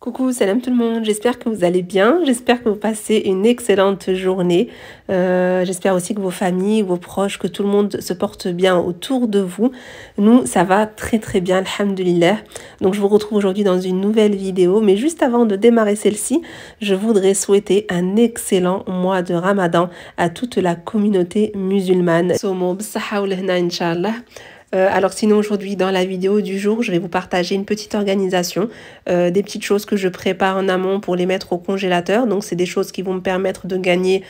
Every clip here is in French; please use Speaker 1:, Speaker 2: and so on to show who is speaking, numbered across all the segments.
Speaker 1: Coucou, salam tout le monde, j'espère que vous allez bien, j'espère que vous passez une excellente journée, j'espère aussi que vos familles, vos proches, que tout le monde se porte bien autour de vous. Nous, ça va très très bien, alhamdoulilah. Donc je vous retrouve aujourd'hui dans une nouvelle vidéo, mais juste avant de démarrer celle-ci, je voudrais souhaiter un excellent mois de Ramadan à toute la communauté musulmane. Alors sinon aujourd'hui dans la vidéo du jour, je vais vous partager une petite organisation, des petites choses que je prépare en amont pour les mettre au congélateur. Donc c'est des choses qui vont me permettre de gagner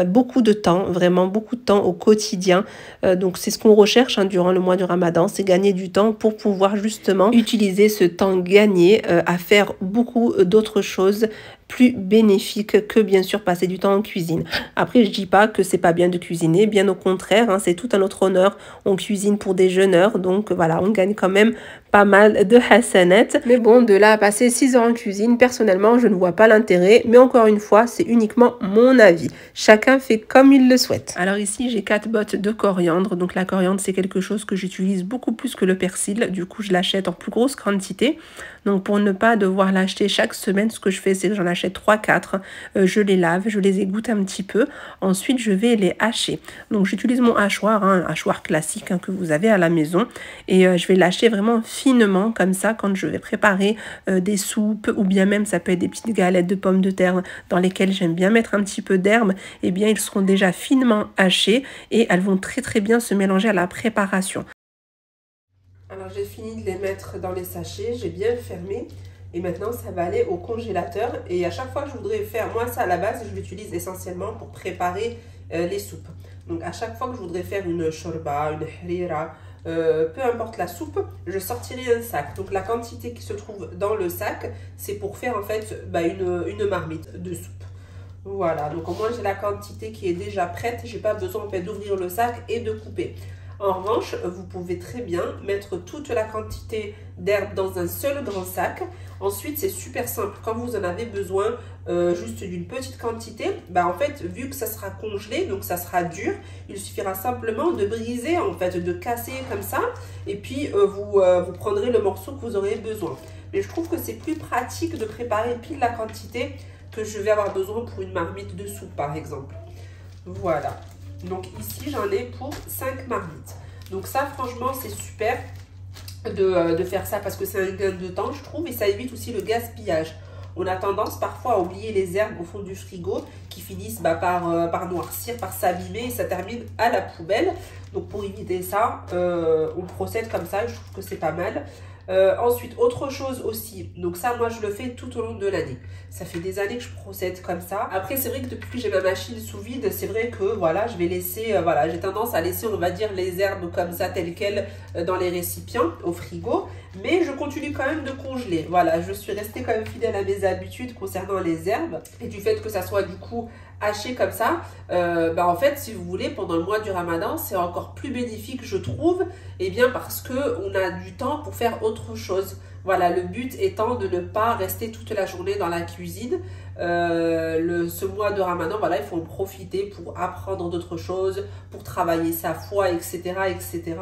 Speaker 1: beaucoup de temps, vraiment beaucoup de temps au quotidien. Donc c'est ce qu'on recherche durant le mois du Ramadan, c'est gagner du temps pour pouvoir justement utiliser ce temps gagné à faire beaucoup d'autres choses plus bénéfique que bien sûr passer du temps en cuisine. Après, je dis pas que c'est pas bien de cuisiner, bien au contraire, c'est tout à notre honneur. On cuisine pour des jeûneurs, donc voilà, on gagne quand même pas mal de hasanat. Mais bon, de là à passer 6 heures en cuisine, personnellement, je ne vois pas l'intérêt. Mais encore une fois, c'est uniquement mon avis. Chacun fait comme il le souhaite. Alors ici, j'ai 4 bottes de coriandre. Donc la coriandre, c'est quelque chose que j'utilise beaucoup plus que le persil. Du coup, je l'achète en plus grosse quantité. Donc pour ne pas devoir l'acheter chaque semaine, ce que je fais, c'est que j'en achète 3-4. Je les lave, je les égoutte un petit peu. Ensuite, je vais les hacher. Donc j'utilise mon hachoir, un hachoir classique que vous avez à la maison. Et je vais l'hacher vraiment finement comme ça quand je vais préparer des soupes ou bien même ça peut être des petites galettes de pommes de terre dans lesquelles j'aime bien mettre un petit peu d'herbe. Eh bien, ils seront déjà finement hachés et elles vont très très bien se mélanger à la préparation. Alors j'ai fini de les mettre dans les sachets, j'ai bien fermé et maintenant ça va aller au congélateur. Et à chaque fois que je voudrais faire, moi ça à la base je l'utilise essentiellement pour préparer les soupes. Donc à chaque fois que je voudrais faire une shorba, une harira, peu importe la soupe, je sortirai un sac. Donc la quantité qui se trouve dans le sac, c'est pour faire en fait une marmite de soupe. Voilà, donc au moins j'ai la quantité qui est déjà prête, j'ai pas besoin en fait d'ouvrir le sac et de couper. En revanche, vous pouvez très bien mettre toute la quantité d'herbe dans un seul grand sac. Ensuite, c'est super simple. Quand vous en avez besoin juste d'une petite quantité, en fait, vu que ça sera congelé, donc ça sera dur, il suffira simplement de briser, en fait, de casser comme ça. Et puis, vous prendrez le morceau que vous aurez besoin. Mais je trouve que c'est plus pratique de préparer pile la quantité que je vais avoir besoin pour une marmite de soupe, par exemple. Voilà. Donc ici, j'en ai pour 5 marmites. Donc ça, franchement, c'est super de faire ça parce que c'est un gain de temps, je trouve. Et ça évite aussi le gaspillage. On a tendance parfois à oublier les herbes au fond du frigo qui finissent par noircir, par s'abîmer et ça termine à la poubelle. Donc pour éviter ça, on procède comme ça. Je trouve que c'est pas mal. Ensuite, autre chose aussi, donc ça moi je le fais tout au long de l'année, ça fait des années que je procède comme ça. Après c'est vrai que depuis que j'ai ma machine sous vide, c'est vrai que voilà, je vais laisser, voilà, j'ai tendance à laisser on va dire les herbes comme ça telles quelles dans les récipients au frigo, mais je continue quand même de congeler. Voilà, je suis restée quand même fidèle à mes habitudes concernant les herbes et du fait que ça soit du coup haché comme ça, en fait si vous voulez pendant le mois du Ramadan c'est encore plus bénéfique je trouve, et bien parce que on a du temps pour faire autre chose. Voilà, le but étant de ne pas rester toute la journée dans la cuisine. Ce mois de Ramadan, voilà, il faut en profiter pour apprendre d'autres choses, pour travailler sa foi, etc., etc.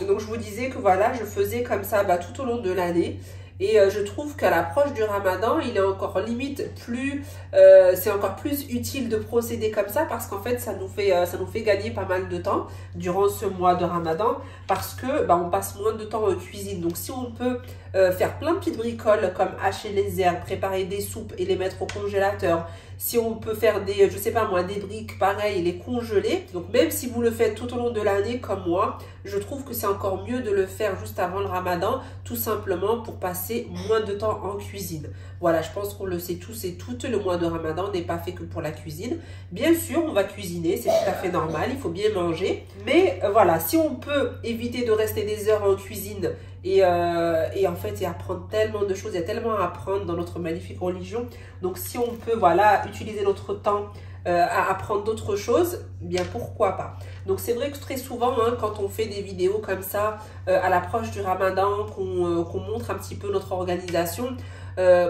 Speaker 1: Donc je vous disais que voilà, je faisais comme ça tout au long de l'année. Et je trouve qu'à l'approche du Ramadan, il est encore limite plus, c'est encore plus utile de procéder comme ça parce qu'en fait, ça nous fait gagner pas mal de temps durant ce mois de Ramadan parce que on passe moins de temps en cuisine. Donc si on peut faire plein de petites bricoles comme hacher les herbes, préparer des soupes et les mettre au congélateur, si on peut faire des, je sais pas moi, des briques pareil, les congeler. Donc même si vous le faites tout au long de l'année comme moi, je trouve que c'est encore mieux de le faire juste avant le Ramadan, tout simplement pour passer moins de temps en cuisine. Voilà, je pense qu'on le sait tous et toutes, le mois de Ramadan n'est pas fait que pour la cuisine. Bien sûr, on va cuisiner, c'est tout à fait normal, il faut bien manger. Mais voilà, si on peut éviter de rester des heures en cuisine et en fait, il y a apprendre tellement de choses, il y a tellement à apprendre dans notre magnifique religion. Donc si on peut, voilà, utiliser notre temps à apprendre d'autres choses, bien pourquoi pas. Donc c'est vrai que très souvent, quand on fait des vidéos comme ça, à l'approche du Ramadan, qu'on montre un petit peu notre organisation,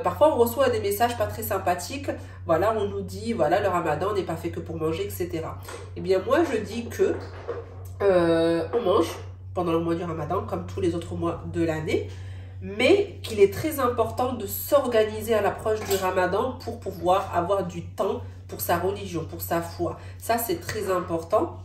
Speaker 1: parfois on reçoit des messages pas très sympathiques. Voilà, on nous dit, voilà, le Ramadan n'est pas fait que pour manger, etc. Eh bien moi je dis que on mange pendant le mois du Ramadan comme tous les autres mois de l'année. mais qu'il est très important de s'organiser à l'approche du Ramadan pour pouvoir avoir du temps pour sa religion, pour sa foi. Ça, c'est très important.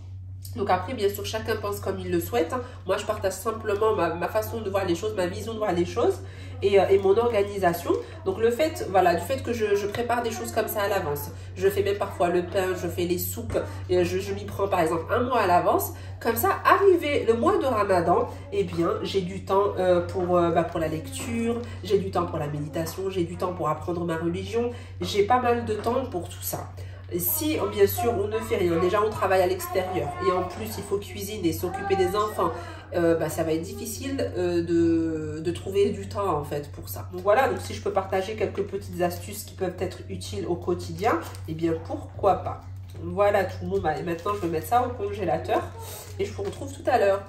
Speaker 1: Donc après, bien sûr, chacun pense comme il le souhaite. Moi, je partage simplement ma façon de voir les choses, ma vision de voir les choses et mon organisation. Donc le fait, voilà, du fait que je prépare des choses comme ça à l'avance. Je fais même parfois le pain, je fais les soupes. Et je m'y prends par exemple un mois à l'avance. Comme ça, arrivé le mois de Ramadan, eh bien, j'ai du temps pour la lecture, j'ai du temps pour la méditation, j'ai du temps pour apprendre ma religion. J'ai pas mal de temps pour tout ça. Si, bien sûr, on ne fait rien, déjà on travaille à l'extérieur et en plus il faut cuisiner, s'occuper des enfants, ça va être difficile de trouver du temps en fait pour ça. Donc voilà, donc si je peux partager quelques petites astuces qui peuvent être utiles au quotidien, eh bien pourquoi pas. Voilà tout le monde, et maintenant je vais mettre ça au congélateur et je vous retrouve tout à l'heure.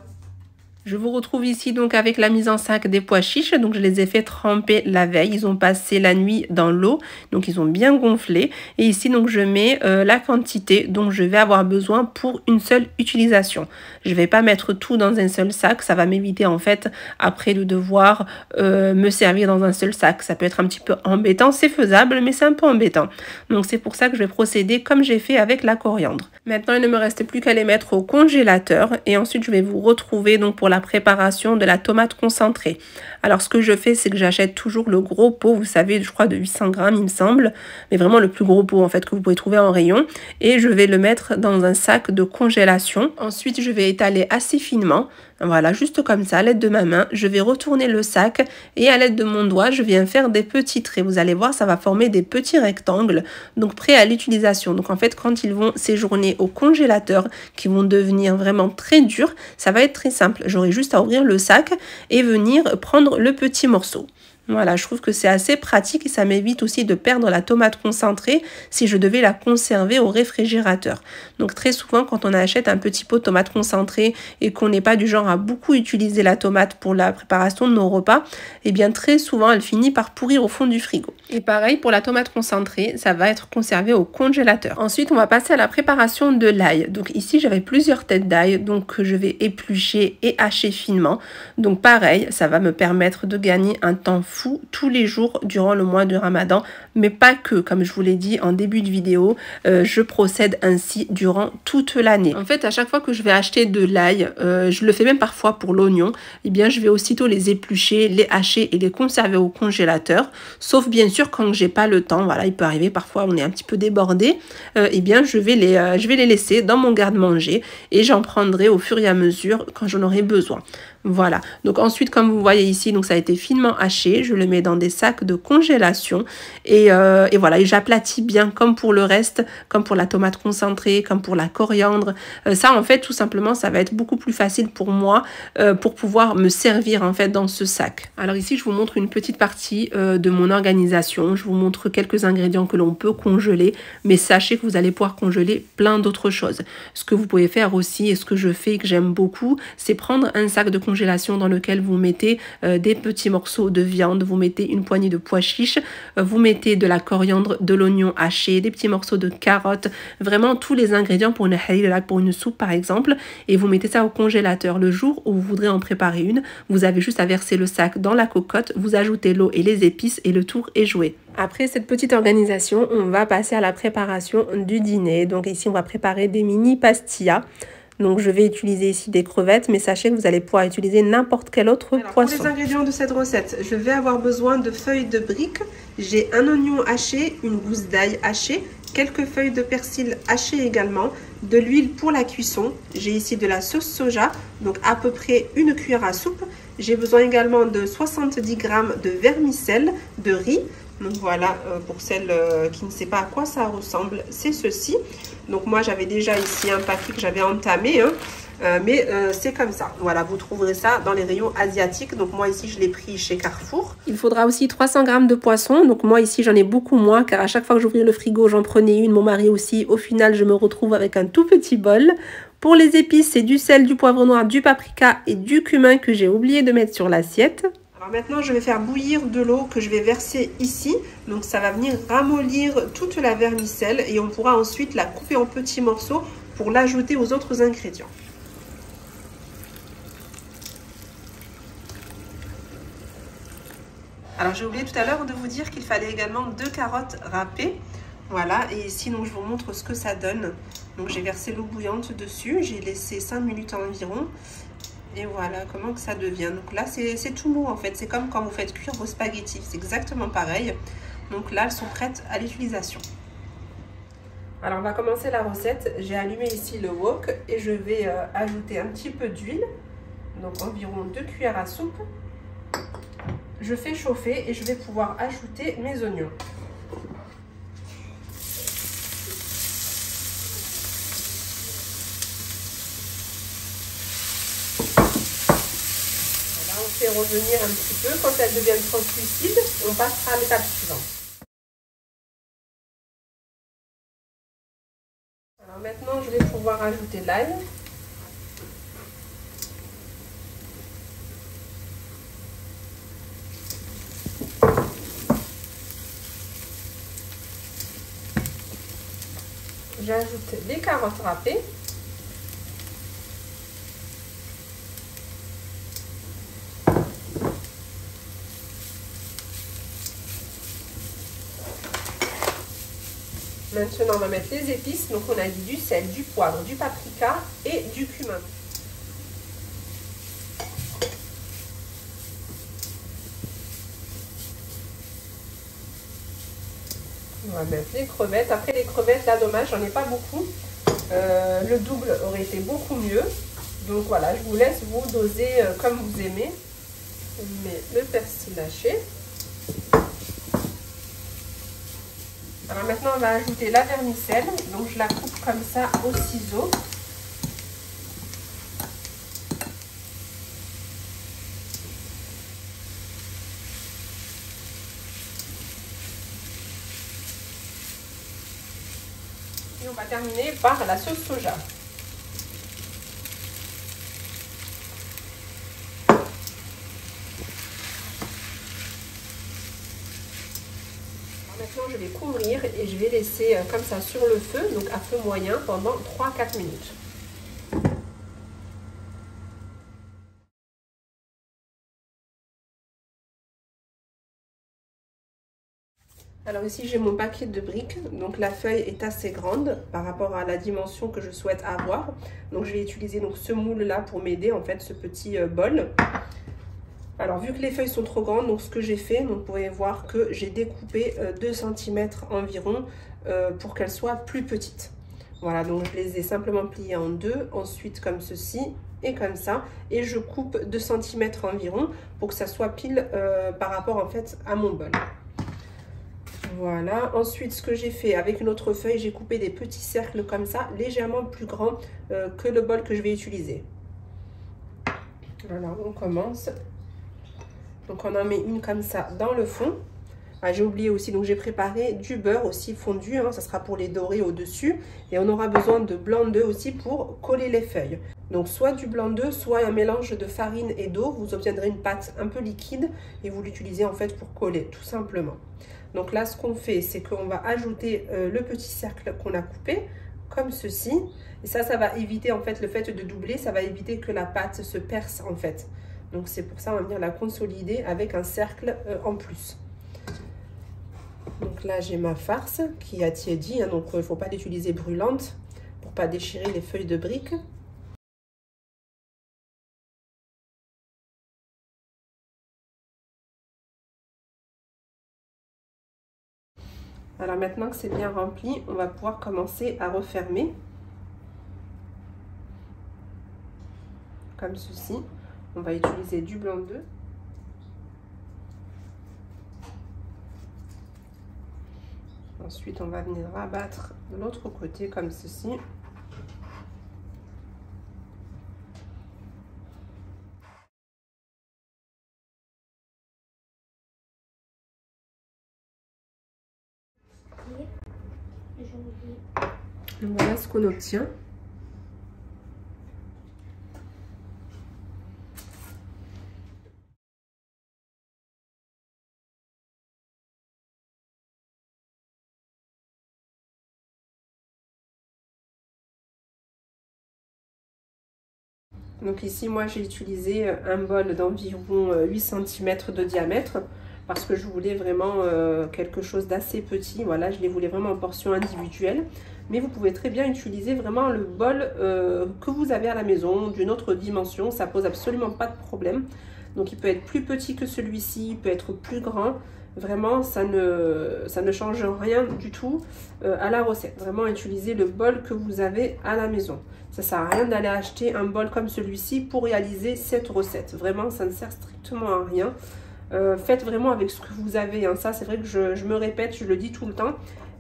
Speaker 1: Je vous retrouve ici donc avec la mise en sac des pois chiches. Donc je les ai fait tremper la veille. Ils ont passé la nuit dans l'eau. Donc ils ont bien gonflé. Et ici donc je mets la quantité dont je vais avoir besoin pour une seule utilisation. Je ne vais pas mettre tout dans un seul sac. Ça va m'éviter en fait après de devoir me servir dans un seul sac. Ça peut être un petit peu embêtant. C'est faisable mais c'est un peu embêtant. Donc c'est pour ça que je vais procéder comme j'ai fait avec la coriandre. Maintenant il ne me reste plus qu'à les mettre au congélateur. Et ensuite je vais vous retrouver donc pour la préparation de la tomate concentrée. Alors ce que je fais, c'est que j'achète toujours le gros pot, vous savez, je crois de 800 grammes il me semble, mais vraiment le plus gros pot en fait que vous pouvez trouver en rayon, et je vais le mettre dans un sac de congélation. Ensuite je vais étaler assez finement, voilà, juste comme ça, à l'aide de ma main, je vais retourner le sac et à l'aide de mon doigt, je viens faire des petits traits. Vous allez voir, ça va former des petits rectangles, donc prêts à l'utilisation. Donc en fait, quand ils vont séjourner au congélateur, qui vont devenir vraiment très durs, ça va être très simple. J'aurai juste à ouvrir le sac et venir prendre le petit morceau. Voilà, je trouve que c'est assez pratique et ça m'évite aussi de perdre la tomate concentrée si je devais la conserver au réfrigérateur. Donc très souvent, quand on achète un petit pot de tomate concentrée et qu'on n'est pas du genre à beaucoup utiliser la tomate pour la préparation de nos repas, eh bien très souvent, elle finit par pourrir au fond du frigo. Et pareil pour la tomate concentrée, ça va être conservé au congélateur. Ensuite, on va passer à la préparation de l'ail. Donc ici, j'avais plusieurs têtes d'ail, donc que je vais éplucher et hacher finement. Donc pareil, ça va me permettre de gagner un temps fou tous les jours durant le mois de Ramadan, mais pas que, comme je vous l'ai dit en début de vidéo, je procède ainsi durant toute l'année. En fait, à chaque fois que je vais acheter de l'ail, je le fais même parfois pour l'oignon, eh bien je vais aussitôt les éplucher, les hacher et les conserver au congélateur, sauf bien sûr quand j'ai pas le temps. Voilà, il peut arriver parfois on est un petit peu débordé, eh bien je vais les laisser dans mon garde-manger et j'en prendrai au fur et à mesure quand j'en aurai besoin. Voilà, donc ensuite comme vous voyez ici, donc ça a été finement haché, je le mets dans des sacs de congélation et voilà, et j'aplatis bien comme pour le reste, comme pour la tomate concentrée, comme pour la coriandre. Ça en fait tout simplement ça va être beaucoup plus facile pour moi pour pouvoir me servir en fait dans ce sac. Alors ici je vous montre une petite partie de mon organisation, je vous montre quelques ingrédients que l'on peut congeler, mais sachez que vous allez pouvoir congeler plein d'autres choses. Ce que vous pouvez faire aussi et ce que je fais et que j'aime beaucoup, c'est prendre un sac de congélation dans lequel vous mettez des petits morceaux de viande, vous mettez une poignée de pois chiches, vous mettez de la coriandre, de l'oignon haché, des petits morceaux de carottes, vraiment tous les ingrédients pour une halal, pour une soupe par exemple, et vous mettez ça au congélateur. Le jour où vous voudrez en préparer une, vous avez juste à verser le sac dans la cocotte, vous ajoutez l'eau et les épices et le tour est joué. Après cette petite organisation, on va passer à la préparation du dîner. Donc ici on va préparer des mini pastillas. Donc je vais utiliser ici des crevettes, mais sachez que vous allez pouvoir utiliser n'importe quel autre poisson. Pour les ingrédients de cette recette, je vais avoir besoin de feuilles de briques. J'ai un oignon haché, une gousse d'ail hachée, quelques feuilles de persil hachées également, de l'huile pour la cuisson. J'ai ici de la sauce soja, donc à peu près une cuillère à soupe. J'ai besoin également de 70 g de vermicelle, de riz. Donc voilà, pour celle qui ne sait pas à quoi ça ressemble, c'est ceci. Donc moi j'avais déjà ici un paquet que j'avais entamé, mais c'est comme ça. Voilà, vous trouverez ça dans les rayons asiatiques. Donc moi ici je l'ai pris chez Carrefour. Il faudra aussi 300 g de poisson. Donc moi ici j'en ai beaucoup moins car à chaque fois que j'ouvrais le frigo j'en prenais une, mon mari aussi. Au final je me retrouve avec un tout petit bol. Pour les épices, c'est du sel, du poivre noir, du paprika et du cumin que j'ai oublié de mettre sur l'assiette. Alors maintenant, je vais faire bouillir de l'eau que je vais verser ici. Donc ça va venir ramollir toute la vermicelle et on pourra ensuite la couper en petits morceaux pour l'ajouter aux autres ingrédients. Alors j'ai oublié tout à l'heure de vous dire qu'il fallait également 2 carottes râpées. Voilà, et ici donc je vous montre ce que ça donne. Donc j'ai versé l'eau bouillante dessus, j'ai laissé 5 minutes environ. Et voilà comment que ça devient. Donc là c'est tout mou en fait, c'est comme quand vous faites cuire vos spaghettis, c'est exactement pareil. Donc là elles sont prêtes à l'utilisation. Alors on va commencer la recette. J'ai allumé ici le wok et je vais ajouter un petit peu d'huile, donc environ 2 cuillères à soupe. Je fais chauffer et je vais pouvoir ajouter mes oignons. Voilà, on fait revenir un petit peu. Quand elles deviennent translucides, on passera à l'étape suivante. Alors maintenant, je vais pouvoir ajouter l'ail. J'ajoute les carottes râpées. Maintenant, on va mettre les épices. Donc, on a dit du sel, du poivre, du paprika et du cumin. On va mettre les crevettes. Après, les crevettes, là, dommage, j'en ai pas beaucoup. Le double aurait été beaucoup mieux. Donc, voilà, je vous laisse vous doser comme vous aimez. On met le persil haché. Alors maintenant, on va ajouter la vermicelle. Donc, je la coupe comme ça au ciseau. Et on va terminer par la sauce soja. Maintenant, je vais couvrir et je vais laisser comme ça sur le feu, donc à feu moyen, pendant 3-4 minutes. Alors ici, j'ai mon papier de briques, donc la feuille est assez grande par rapport à la dimension que je souhaite avoir. Donc je vais utiliser donc ce moule-là pour m'aider, en fait, ce petit bol. Alors, vu que les feuilles sont trop grandes, donc ce que j'ai fait, donc vous pouvez voir que j'ai découpé 2 cm environ pour qu'elles soient plus petites. Voilà, donc je les ai simplement pliées en deux, ensuite comme ceci et comme ça. Et je coupe 2 cm environ pour que ça soit pile par rapport en fait à mon bol. Voilà, ensuite ce que j'ai fait avec une autre feuille, j'ai coupé des petits cercles comme ça, légèrement plus grands que le bol que je vais utiliser. Voilà, on commence. Donc on en met une comme ça dans le fond. Ah, j'ai oublié aussi, donc j'ai préparé du beurre aussi fondu, hein, ça sera pour les dorer au-dessus. Et on aura besoin de blanc d'œuf aussi pour coller les feuilles. Donc soit du blanc d'œuf, soit un mélange de farine et d'eau. Vous obtiendrez une pâte un peu liquide et vous l'utilisez en fait pour coller, tout simplement. Donc là, ce qu'on fait, c'est qu'on va ajouter le petit cercle qu'on a coupé, comme ceci. Et ça va éviter en fait le fait de doubler, ça va éviter que la pâte se perce en fait. Donc c'est pour ça on va venir la consolider avec un cercle en plus. Donc là j'ai ma farce qui a tiédi, hein, donc il ne faut pas l'utiliser brûlante pour pas déchirer les feuilles de briques. Alors maintenant que c'est bien rempli, on va pouvoir commencer à refermer. Comme ceci. On va utiliser du blanc d'œuf. Ensuite, on va venir rabattre de l'autre côté comme ceci. Voilà ce qu'on obtient. Donc ici, moi, j'ai utilisé un bol d'environ 8 cm de diamètre. parce que je voulais vraiment quelque chose d'assez petit. Voilà, je les voulais vraiment en portions individuelles. Mais vous pouvez très bien utiliser vraiment le bol que vous avez à la maison, d'une autre dimension. Ça pose absolument pas de problème. Donc il peut être plus petit que celui-ci, il peut être plus grand. Vraiment, ça ne change rien du tout à la recette. Vraiment, utilisez le bol que vous avez à la maison. Ça ne sert à rien d'aller acheter un bol comme celui-ci pour réaliser cette recette. Vraiment, ça ne sert strictement à rien. Faites vraiment avec ce que vous avez. Hein. Ça, c'est vrai que je me répète, je le dis tout le temps.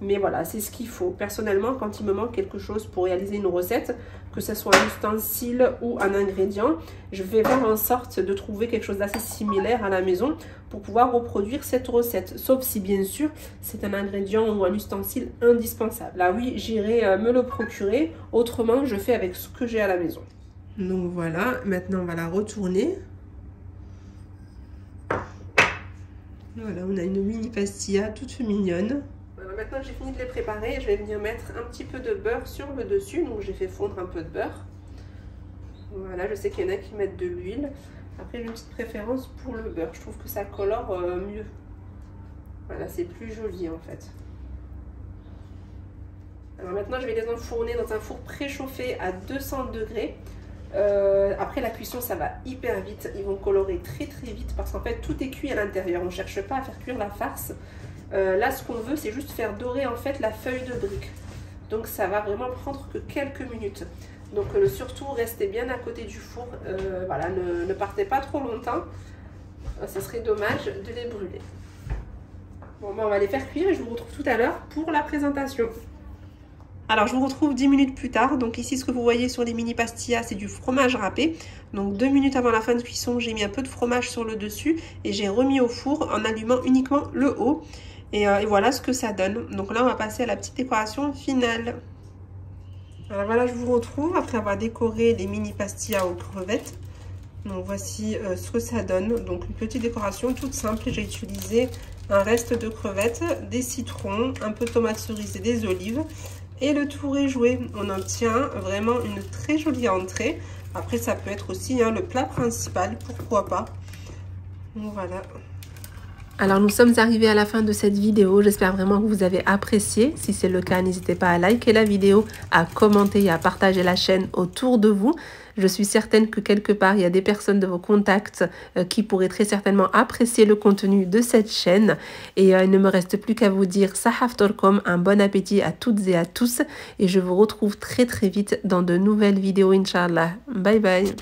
Speaker 1: Mais voilà, c'est ce qu'il faut. Personnellement, quand il me manque quelque chose pour réaliser une recette, que ce soit un ustensile ou un ingrédient, je vais faire en sorte de trouver quelque chose d'assez similaire à la maison pour pouvoir reproduire cette recette. Sauf si, bien sûr, c'est un ingrédient ou un ustensile indispensable. Là, oui, j'irai me le procurer. Autrement, je fais avec ce que j'ai à la maison. Donc voilà, maintenant on va la retourner. Voilà, on a une mini pastilla toute mignonne. Maintenant que j'ai fini de les préparer, je vais venir mettre un petit peu de beurre sur le dessus. Donc j'ai fait fondre un peu de beurre. Voilà, je sais qu'il y en a qui mettent de l'huile. Après j'ai une petite préférence pour le beurre. Je trouve que ça colore mieux. Voilà, c'est plus joli en fait. Alors maintenant je vais les enfourner dans un four préchauffé à 200 degrés. Après la cuisson ça va hyper vite. Ils vont colorer très vite parce qu'en fait tout est cuit à l'intérieur. On ne cherche pas à faire cuire la farce. Là ce qu'on veut c'est juste faire dorer en fait la feuille de brique, donc ça va vraiment prendre que quelques minutes. Donc surtout restez bien à côté du four, voilà, ne partez pas trop longtemps, ça serait dommage de les brûler. Bon ben on va les faire cuire et je vous retrouve tout à l'heure pour la présentation. Alors je vous retrouve 10 minutes plus tard. Donc ici ce que vous voyez sur les mini pastillas c'est du fromage râpé. Donc 2 minutes avant la fin de cuisson j'ai mis un peu de fromage sur le dessus et j'ai remis au four en allumant uniquement le haut. Et voilà ce que ça donne. Donc là on va passer à la petite décoration finale. Alors voilà, je vous retrouve après avoir décoré les mini pastillas aux crevettes. Donc voici ce que ça donne. Donc une petite décoration toute simple. J'ai utilisé un reste de crevettes, des citrons, un peu de tomates cerises et des olives. Et le tour est joué. On obtient vraiment une très jolie entrée. Après ça peut être aussi le plat principal, pourquoi pas. Donc voilà. Alors nous sommes arrivés à la fin de cette vidéo, j'espère vraiment que vous avez apprécié. Si c'est le cas, n'hésitez pas à liker la vidéo, à commenter et à partager la chaîne autour de vous. Je suis certaine que quelque part, il y a des personnes de vos contacts qui pourraient très certainement apprécier le contenu de cette chaîne. Et il ne me reste plus qu'à vous dire Sahaftorkom, un bon appétit à toutes et à tous. Et je vous retrouve très vite dans de nouvelles vidéos, Inch'Allah. Bye bye.